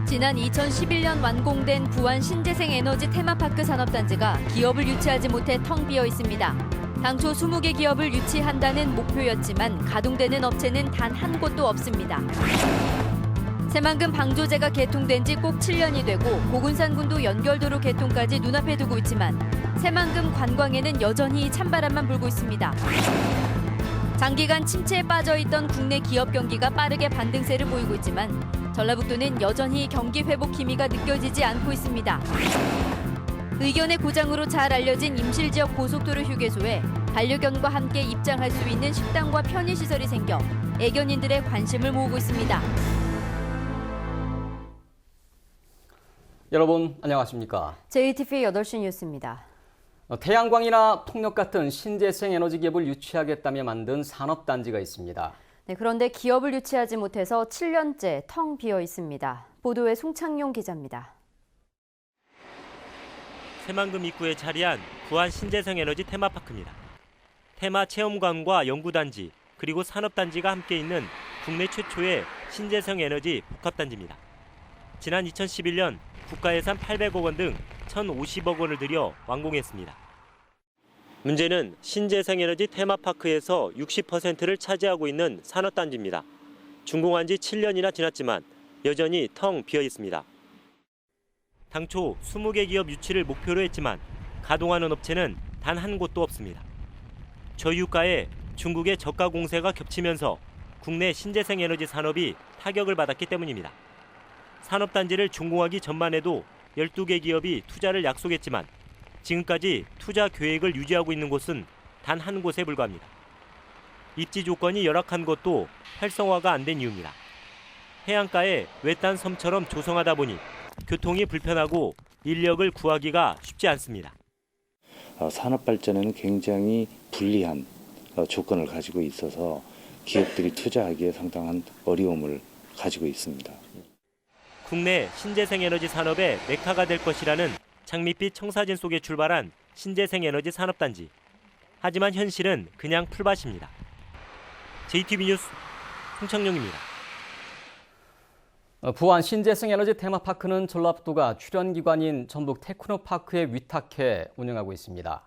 지난 2011년 완공된 부안 신재생에너지 테마파크 산업단지가 기업을 유치하지 못해 텅 비어 있습니다. 당초 20개 기업을 유치한다는 목표였지만 가동되는 업체는 단 한 곳도 없습니다. 새만금 방조제가 개통된 지 꼭 7년이 되고 고군산군도 연결도로 개통까지 눈앞에 두고 있지만 새만금 관광에는 여전히 찬바람만 불고 있습니다. 장기간 침체에 빠져있던 국내 기업 경기가 빠르게 반등세를 보이고 있지만 전라북도는 여전히 경기 회복 기미가 느껴지지 않고 있습니다. 의견의 고장으로 잘 알려진 임실지역 고속도로 휴게소에 반려견과 함께 입장할 수 있는 식당과 편의시설이 생겨 애견인들의 관심을 모으고 있습니다. 여러분 안녕하십니까? JTV 8시 뉴스입니다. 태양광이나 풍력 같은 신재생 에너지 기업을 유치하겠다며 만든 산업단지가 있습니다. 네, 그런데 기업을 유치하지 못해서 7년째 텅 비어 있습니다. 보도에 송창용 기자입니다. 새만금 입구에 자리한 부안 신재생에너지 테마파크입니다. 테마 체험관과 연구단지 그리고 산업단지가 함께 있는 국내 최초의 신재생에너지 복합단지입니다. 지난 2011년 국가 예산 800억 원 등 1,050억 원을 들여 완공했습니다. 문제는 신재생에너지 테마파크에서 60%를 차지하고 있는 산업단지입니다. 준공한 지 7년이나 지났지만 여전히 텅 비어 있습니다. 당초 20개 기업 유치를 목표로 했지만 가동하는 업체는 단 한 곳도 없습니다. 저유가에 중국의 저가 공세가 겹치면서 국내 신재생에너지 산업이 타격을 받았기 때문입니다. 산업단지를 준공하기 전만 해도 12개 기업이 투자를 약속했지만 지금까지 투자 계획을 유지하고 있는 곳은 단 한 곳에 불과합니다. 입지 조건이 열악한 것도 활성화가 안 된 이유입니다. 해안가에 외딴 섬처럼 조성하다 보니 교통이 불편하고 인력을 구하기가 쉽지 않습니다. 산업 발전에는 굉장히 불리한 조건을 가지고 있어서 기업들이 투자하기에 상당한 어려움을 가지고 있습니다. 국내 신재생에너지 산업의 메카가 될 것이라는 장밋빛 청사진 속에 출발한 신재생에너지 산업단지. 하지만 현실은 그냥 풀밭입니다. JTB 뉴스 송창용입니다. 부안 신재생에너지 테마파크는 전라북도가 출연기관인 전북 테크노파크에 위탁해 운영하고 있습니다.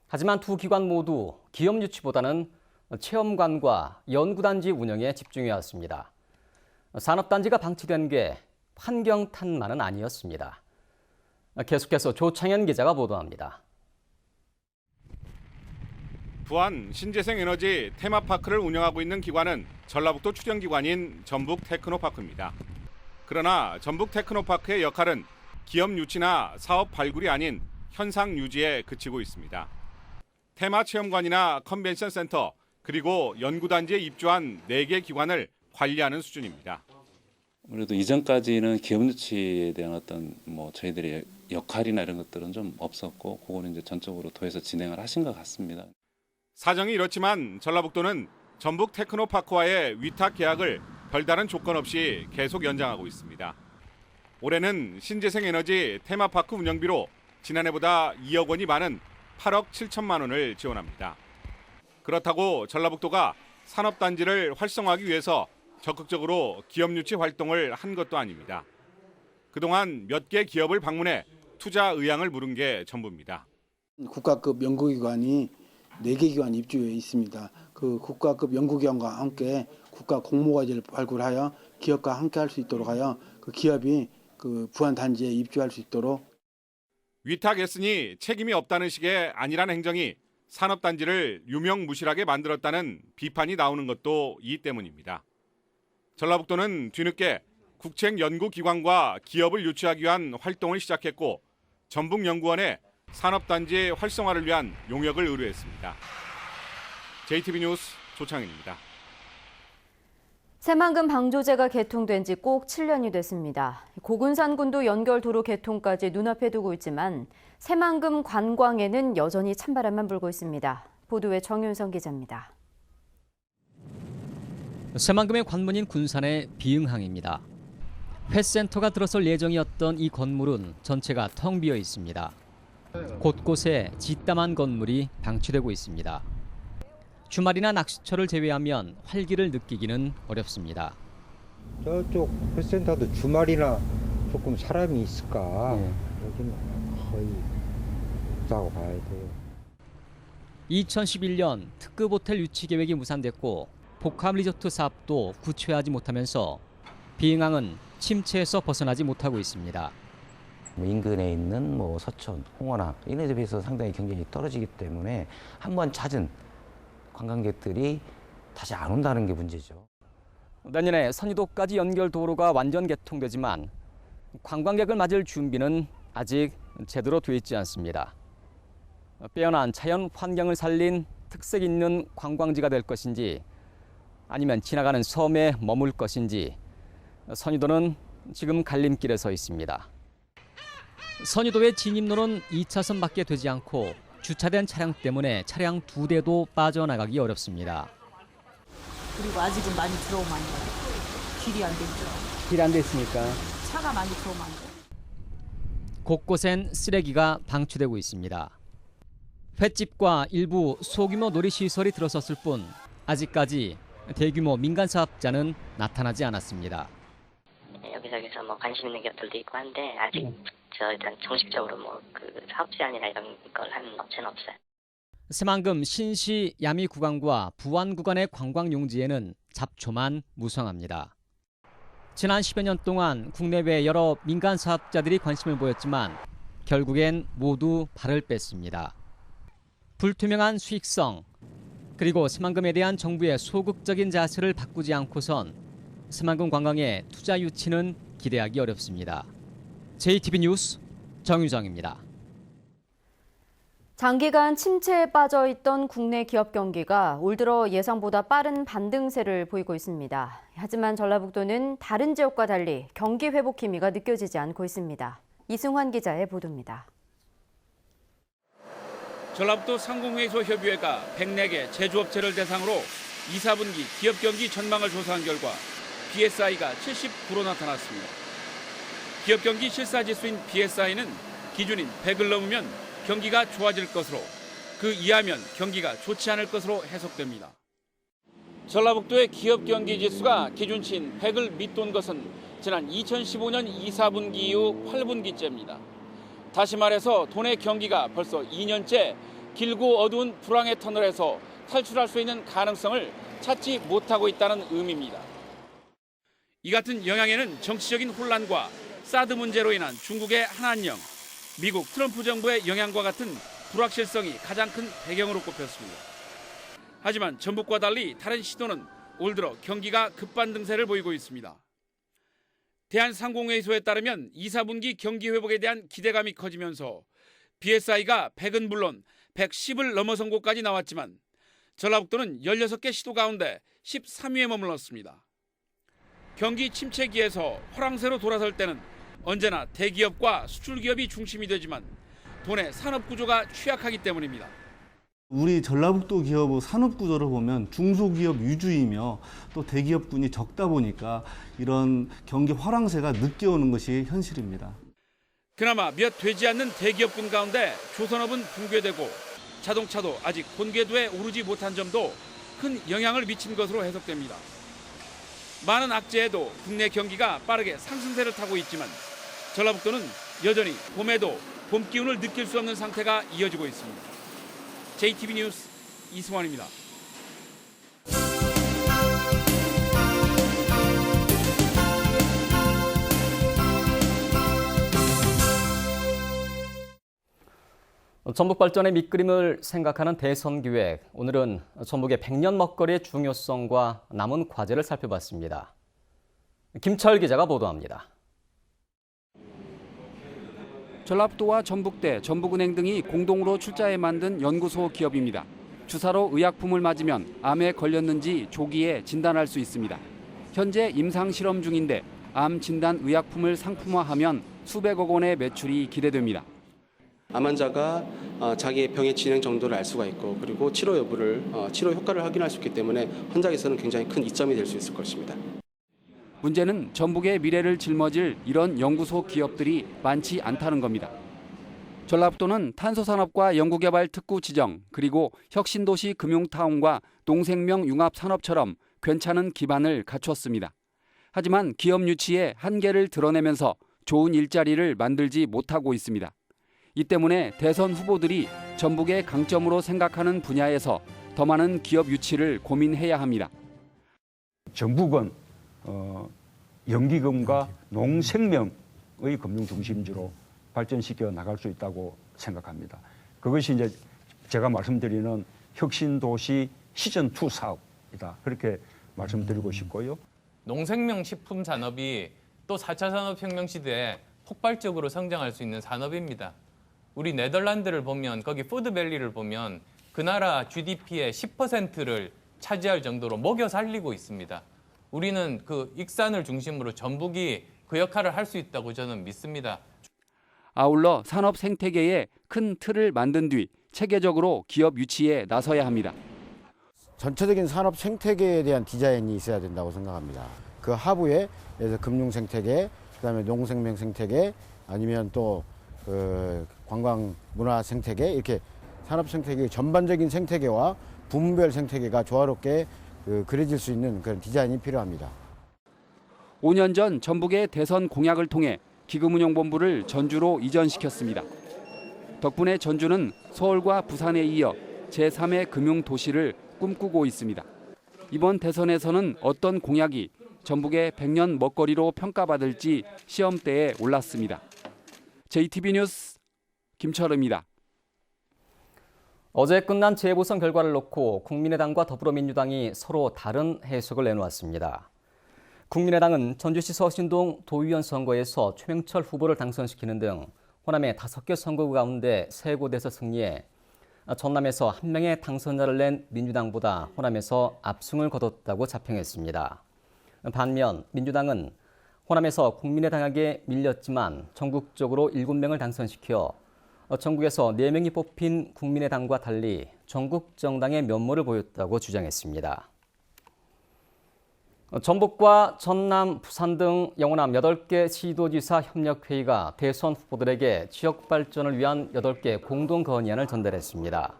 하지만 두 기관 모두 기업 유치보다는 체험관과 연구단지 운영에 집중해 왔습니다. 산업단지가 방치된 게 환경 탓만은 아니었습니다. 계속해서 조창현 기자가 보도합니다. 부안 신재생에너지 테마파크를 운영하고 있는 기관은 전라북도 출연기관인 전북 테크노파크입니다. 그러나 전북 테크노파크의 역할은 기업 유치나 사업 발굴이 아닌 현상 유지에 그치고 있습니다. 테마 체험관이나 컨벤션 센터 그리고 연구단지에 입주한 4개 기관을 관리하는 수준입니다. 아무래도 이전까지는 기업 유치에 대한 어떤 저희들의 역할이나 이런 것들은 좀 없었고 그거는 이제 전적으로 도에서 진행을 하신 것 같습니다. 사정이 이렇지만 전라북도는 전북 테크노파크와의 위탁 계약을 별다른 조건 없이 계속 연장하고 있습니다. 올해는 신재생에너지 테마파크 운영비로 지난해보다 2억 원이 많은 8억 7천만 원을 지원합니다. 그렇다고 전라북도가 산업단지를 활성화하기 위해서 적극적으로 기업 유치 활동을 한 것도 아닙니다. 그동안 몇 개 기업을 방문해 투자 의향을 물은 게 전부입니다. 국가급 연구기관이 4개 기관 입주해 있습니다. 그 국가급 연구기관과 함께 국가 공모과제를 발굴하여 기업과 함께 할 수 있도록 하여 그 기업이 그 부안 단지에 입주할 수 있도록 위탁했으니 책임이 없다는 식의 안일한 행정이 산업단지를 유명무실하게 만들었다는 비판이 나오는 것도 이 때문입니다. 전라북도는 뒤늦게 국책연구기관과 기업을 유치하기 위한 활동을 시작했고 전북연구원에 산업단지 활성화를 위한 용역을 의뢰했습니다. JTB 뉴스 조창현입니다. 새만금 방조제가 개통된 지 꼭 7년이 됐습니다. 고군산군도 연결도로 개통까지 눈앞에 두고 있지만 새만금 관광에는 여전히 찬바람만 불고 있습니다. 보도에 정윤성 기자입니다. 새만금의 관문인 군산의 비응항입니다. 회센터가 들어설 예정이었던 이 건물은 전체가 텅 비어 있습니다. 곳곳에 짓담한 건물이 방치되고 있습니다. 주말이나 낚시철을 제외하면 활기를 느끼기는 어렵습니다. 저쪽 회센터도 주말이나 조금 사람이 있을까? 예. 여기는 거의 없다고 봐야 돼요. 2011년 특급 호텔 유치 계획이 무산됐고 복합 리조트 사업도 구체화하지 못하면서 비행항은 침체에서 벗어나지 못하고 있습니다. 인근에 있는 서천, 홍원항 이런 데 비해서 상당히 경쟁이 떨어지기 때문에 한번 찾은 관광객들이 다시 안 온다는 게 문제죠. 내년에 선유도까지 연결 도로가 완전 개통되지만 관광객을 맞을 준비는 아직 제대로 돼 있지 않습니다. 빼어난 자연 환경을 살린 특색 있는 관광지가 될 것인지 아니면 지나가는 섬에 머물 것인지 선유도는 지금 갈림길에 서 있습니다. 선유도의 진입로는 2차선밖에 되지 않고 주차된 차량 때문에 차량 2대도 빠져나가기 어렵습니다. 그리고 아직은 많이 들어오면 안 돼요. 길이 안 됐죠. 길 안 됐으니까. 차가 많이 들어오면 안 돼요. 곳곳엔 쓰레기가 방치되고 있습니다. 횟집과 일부 소규모 놀이시설이 들어섰을 뿐 아직까지 대규모 민간 사업자는 나타나지 않았습니다. 여기저기서 관심 있는 기업들도 있고 한데 아직 일단 정식적으로 그 사업 제안이나 이런 걸 하는 업체는 없어요. 새만금 신시 야미 구간과 부안 구간의 관광 용지에는 잡초만 무성합니다. 지난 10여 년 동안 국내외 여러 민간 사업자들이 관심을 보였지만 결국엔 모두 발을 뺐습니다. 불투명한 수익성 그리고 새만금에 대한 정부의 소극적인 자세를 바꾸지 않고선 새만금 관광의 투자 유치는 기대하기 어렵습니다. JTB 뉴스 정유정입니다. 장기간 침체에 빠져 있던 국내 기업 경기가 올 들어 예상보다 빠른 반등세를 보이고 있습니다. 하지만 전라북도는 다른 지역과 달리 경기 회복 기미가 느껴지지 않고 있습니다. 이승환 기자의 보도입니다. 전라북도 상공회의소 협의회가 104개 제조업체를 대상으로 2, 4분기 기업 경기 전망을 조사한 결과 BSI가 79로 나타났습니다. 기업 경기 실사지수인 BSI는 기준인 100을 넘으면 경기가 좋아질 것으로 그 이하면 경기가 좋지 않을 것으로 해석됩니다. 전라북도의 기업 경기 지수가 기준치인 100을 밑돈 것은 지난 2015년 2, 4분기 이후 8분기째입니다. 다시 말해서 도내 경기가 벌써 2년째 길고 어두운 불황의 터널에서 탈출할 수 있는 가능성을 찾지 못하고 있다는 의미입니다. 이 같은 영향에는 정치적인 혼란과 사드 문제로 인한 중국의 한한령, 미국 트럼프 정부의 영향과 같은 불확실성이 가장 큰 배경으로 꼽혔습니다. 하지만 전북과 달리 다른 시도는 올 들어 경기가 급반등세를 보이고 있습니다. 대한상공회의소에 따르면 2, 4분기 경기 회복에 대한 기대감이 커지면서 BSI가 100은 물론 110을 넘어선 곳까지 나왔지만 전라북도는 16개 시도 가운데 13위에 머물렀습니다. 경기 침체기에서 호랑새로 돌아설 때는 언제나 대기업과 수출기업이 중심이 되지만 도내 산업구조가 취약하기 때문입니다. 우리 전라북도 기업의 산업구조를 보면 중소기업 위주이며 또 대기업군이 적다 보니까 이런 경기 호랑새가 늦게 오는 것이 현실입니다. 그나마 몇 되지 않는 대기업군 가운데 조선업은 붕괴되고 자동차도 아직 본궤도에 오르지 못한 점도 큰 영향을 미친 것으로 해석됩니다. 많은 악재에도 국내 경기가 빠르게 상승세를 타고 있지만 전라북도는 여전히 봄에도 봄 기운을 느낄 수 없는 상태가 이어지고 있습니다. JTB 뉴스 이승환입니다. 전북 발전의 밑그림을 생각하는 대선 기획. 오늘은 전북의 100년 먹거리의 중요성과 남은 과제를 살펴봤습니다. 김철 기자가 보도합니다. 전라북도와 전북대, 전북은행 등이 공동으로 출자해 만든 연구소 기업입니다. 주사로 의약품을 맞으면 암에 걸렸는지 조기에 진단할 수 있습니다. 현재 임상 실험 중인데 암 진단 의약품을 상품화하면 수백억 원의 매출이 기대됩니다. 암 환자가 자기의 병의 진행 정도를 알 수가 있고 그리고 치료 여부를 치료 효과를 확인할 수 있기 때문에 환자에게서는 굉장히 큰 이점이 될 수 있을 것입니다. 문제는 전북의 미래를 짊어질 이런 연구소 기업들이 많지 않다는 겁니다. 전라북도는 탄소산업과 연구개발 특구 지정 그리고 혁신도시 금융타운과 농생명 융합산업처럼 괜찮은 기반을 갖췄습니다. 하지만 기업 유치의 한계를 드러내면서 좋은 일자리를 만들지 못하고 있습니다. 이 때문에 대선 후보들이 전북의 강점으로 생각하는 분야에서 더 많은 기업 유치를 고민해야 합니다. 전북은 연기금과 농생명의 금융 중심지로 발전시켜 나갈 수 있다고 생각합니다. 그것이 이제 제가 말씀드리는 혁신도시 시즌2 사업이다. 그렇게 말씀드리고 싶고요. 농생명 식품 산업이 또 4차 산업혁명 시대에 폭발적으로 성장할 수 있는 산업입니다. 우리 네덜란드를 보면 거기 푸드밸리를 보면 그 나라 GDP의 10%를 차지할 정도로 먹여 살리고 있습니다. 우리는 그 익산을 중심으로 전북이 그 역할을 할 수 있다고 저는 믿습니다. 아울러 산업 생태계에 큰 틀을 만든 뒤 체계적으로 기업 유치에 나서야 합니다. 전체적인 산업 생태계에 대한 디자인이 있어야 된다고 생각합니다. 그 하부에 금융 생태계, 그다음에 농생명 생태계, 아니면 또 관광 문화 생태계, 이렇게 산업 생태계 전반적인 생태계와 부문별 생태계가 조화롭게 그려질 수 있는 그런 디자인이 필요합니다. 5년 전 전북의 대선 공약을 통해 기금운용본부를 전주로 이전시켰습니다. 덕분에 전주는 서울과 부산에 이어 제3의 금융도시를 꿈꾸고 있습니다. 이번 대선에서는 어떤 공약이 전북의 100년 먹거리로 평가받을지 시험대에 올랐습니다. JTB 뉴스 김철우입니다. 어제 끝난 재보선 결과를 놓고 국민의당과 더불어민주당이 서로 다른 해석을 내놓았습니다. 국민의당은 전주시 서신동 도의원 선거에서 최명철 후보를 당선시키는 등 호남의 5개 선거구 가운데 3곳에서 승리해 전남에서 한 명의 당선자를 낸 민주당보다 호남에서 압승을 거뒀다고 자평했습니다. 반면 민주당은 호남에서 국민의당에게 밀렸지만 전국적으로 7명을 당선시켜 전국에서 4명이 뽑힌 국민의당과 달리 전국 정당의 면모를 보였다고 주장했습니다. 전북과 전남, 부산 등 영호남 8개 시도지사 협력회의가 대선 후보들에게 지역 발전을 위한 8개 공동건의안을 전달했습니다.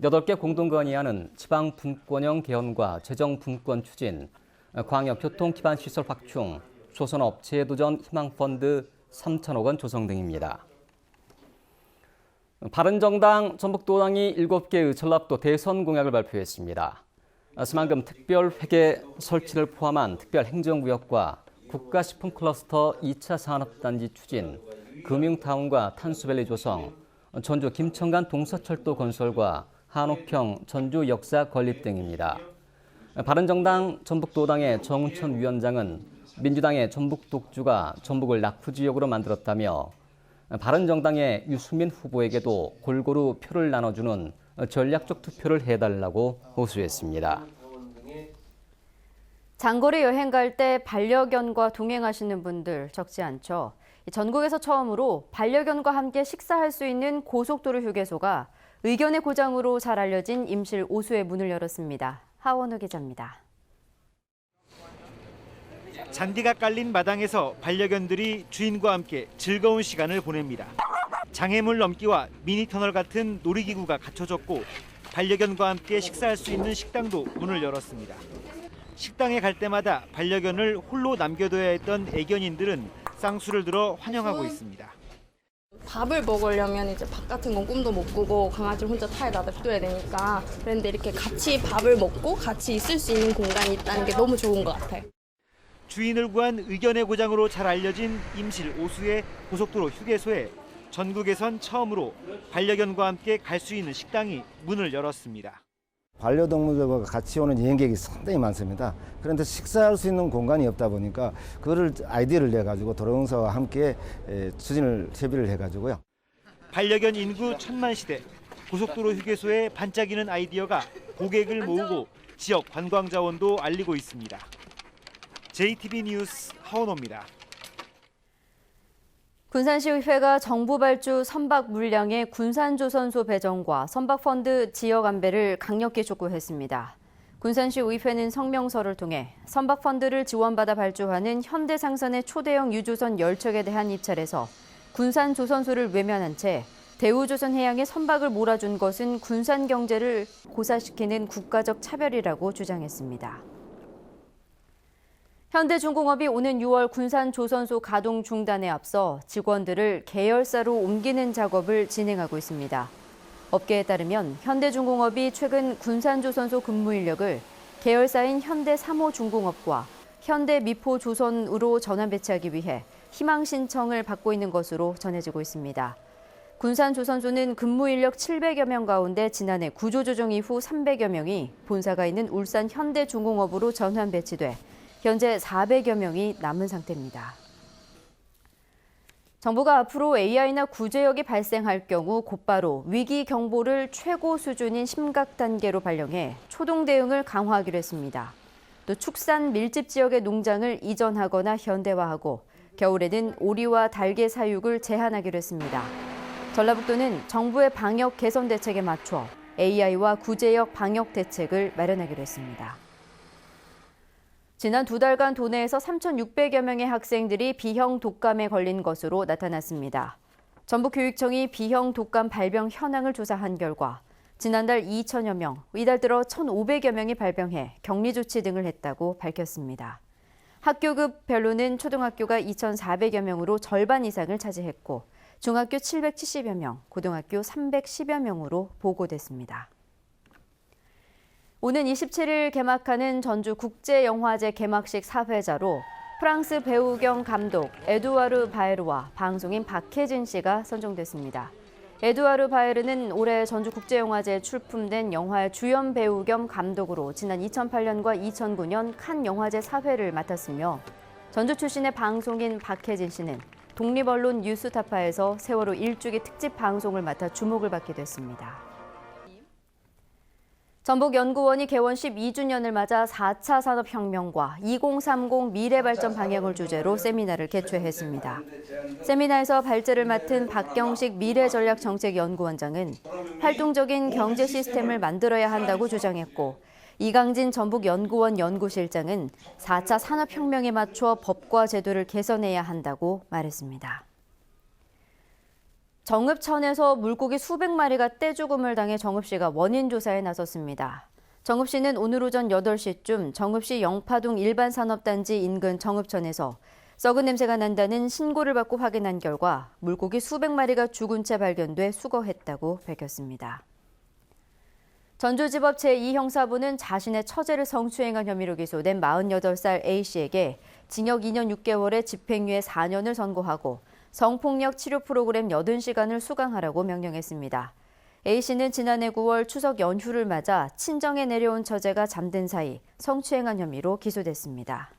8개 공동건의안은 지방 분권형 개헌과 재정 분권 추진, 광역 교통 기반 시설 확충, 조선업 재도전 희망펀드 3천억 원 조성 등입니다. 바른정당, 전북도당이 7개의 전라북도 대선 공약을 발표했습니다. 새만금 특별회계 설치를 포함한 특별행정구역과 국가식품 클러스터 2차 산업단지 추진, 금융타운과 탄수밸리 조성, 전주 김천간 동서철도 건설과 한옥형 전주 역사 건립 등입니다. 바른정당 전북도당의 정운천 위원장은 민주당의 전북 독주가 전북을 낙후지역으로 만들었다며 바른정당의 유수민 후보에게도 골고루 표를 나눠주는 전략적 투표를 해달라고 호소했습니다. 장거리 여행 갈 때 반려견과 동행하시는 분들 적지 않죠. 전국에서 처음으로 반려견과 함께 식사할 수 있는 고속도로 휴게소가 의견의 고장으로 잘 알려진 임실 오수에 문을 열었습니다. 하원우 기자입니다. 잔디가 깔린 마당에서 반려견들이 주인과 함께 즐거운 시간을 보냅니다. 장애물 넘기와 미니터널 같은 놀이기구가 갖춰졌고 반려견과 함께 식사할 수 있는 식당도 문을 열었습니다. 식당에 갈 때마다 반려견을 홀로 남겨둬야 했던 애견인들은 쌍수를 들어 환영하고 있습니다. 밥을 먹으려면 이제 밥 같은 건 꿈도 못 꾸고 강아지를 혼자 타에 놔둬야 되니까 그런데 이렇게 같이 밥을 먹고 같이 있을 수 있는 공간이 있다는 게 너무 좋은 것 같아요. 주인을 구한 의견의 고장으로 잘 알려진 임실 오수의 고속도로 휴게소에 전국에선 처음으로 반려견과 함께 갈 수 있는 식당이 문을 열었습니다. 반려동물들과 같이 오는 여행객이 상당히 많습니다. 그런데 식사할 수 있는 공간이 없다 보니까 그거를 아이디어를 내가지고 도로공사와 함께 추진을 협의를 해가지고요. 반려견 인구 1000만 시대 고속도로 휴게소의 반짝이는 아이디어가 고객을 모으고 지역 관광 자원도 알리고 있습니다. JTB 뉴스 하원호입니다. 군산시의회가 정부 발주 선박 물량의 군산조선소 배정과 선박펀드 지역 안배를 강력히 촉구했습니다. 군산시의회는 성명서를 통해 선박펀드를 지원받아 발주하는 현대상선의 초대형 유조선 10척에 대한 입찰에서 군산조선소를 외면한 채 대우조선해양에 선박을 몰아준 것은 군산 경제를 고사시키는 국가적 차별이라고 주장했습니다. 현대중공업이 오는 6월 군산조선소 가동 중단에 앞서 직원들을 계열사로 옮기는 작업을 진행하고 있습니다. 업계에 따르면 현대중공업이 최근 군산조선소 근무 인력을 계열사인 현대3호중공업과 현대미포조선으로 전환 배치하기 위해 희망 신청을 받고 있는 것으로 전해지고 있습니다. 군산조선소는 근무 인력 700여 명 가운데 지난해 구조조정 이후 300여 명이 본사가 있는 울산 현대중공업으로 전환 배치돼 현재 400여 명이 남은 상태입니다. 정부가 앞으로 AI나 구제역이 발생할 경우 곧바로 위기 경보를 최고 수준인 심각 단계로 발령해 초동 대응을 강화하기로 했습니다. 또 축산 밀집 지역의 농장을 이전하거나 현대화하고 겨울에는 오리와 닭의 사육을 제한하기로 했습니다. 전라북도는 정부의 방역 개선 대책에 맞춰 AI와 구제역 방역 대책을 마련하기로 했습니다. 지난 2달간 도내에서 3,600여 명의 학생들이 B형 독감에 걸린 것으로 나타났습니다. 전북교육청이 B형 독감 발병 현황을 조사한 결과 지난달 2천여 명, 이달 들어 1,500여 명이 발병해 격리 조치 등을 했다고 밝혔습니다. 학교급별로는 초등학교가 2,400여 명으로 절반 이상을 차지했고 중학교 770여 명, 고등학교 310여 명으로 보고됐습니다. 오는 27일 개막하는 전주국제영화제 개막식 사회자로 프랑스 배우 겸 감독 에두아르 바에르와 방송인 박혜진 씨가 선정됐습니다. 에두아르 바에르는 올해 전주국제영화제에 출품된 영화의 주연 배우 겸 감독으로 지난 2008년과 2009년 칸 영화제 사회를 맡았으며 전주 출신의 방송인 박혜진 씨는 독립언론 뉴스타파에서 세월호 일주기 특집 방송을 맡아 주목을 받게 됐습니다. 전북연구원이 개원 12주년을 맞아 4차 산업혁명과 2030 미래발전 방향을 주제로 세미나를 개최했습니다. 세미나에서 발제를 맡은 박경식 미래전략정책연구원장은 활동적인 경제 시스템을 만들어야 한다고 주장했고 이강진 전북연구원 연구실장은 4차 산업혁명에 맞춰 법과 제도를 개선해야 한다고 말했습니다. 정읍천에서 물고기 수백 마리가 떼죽음을 당해 정읍시가 원인 조사에 나섰습니다. 정읍시는 오늘 오전 8시쯤 정읍시 영파동 일반산업단지 인근 정읍천에서 썩은 냄새가 난다는 신고를 받고 확인한 결과 물고기 수백 마리가 죽은 채 발견돼 수거했다고 밝혔습니다. 전주지법 제2형사부는 자신의 처제를 성추행한 혐의로 기소된 48살 A씨에게 징역 2년 6개월에 집행유예 4년을 선고하고 성폭력 치료 프로그램 80시간을 수강하라고 명령했습니다. A씨는 지난해 9월 추석 연휴를 맞아 친정에 내려온 처제가 잠든 사이 성추행한 혐의로 기소됐습니다.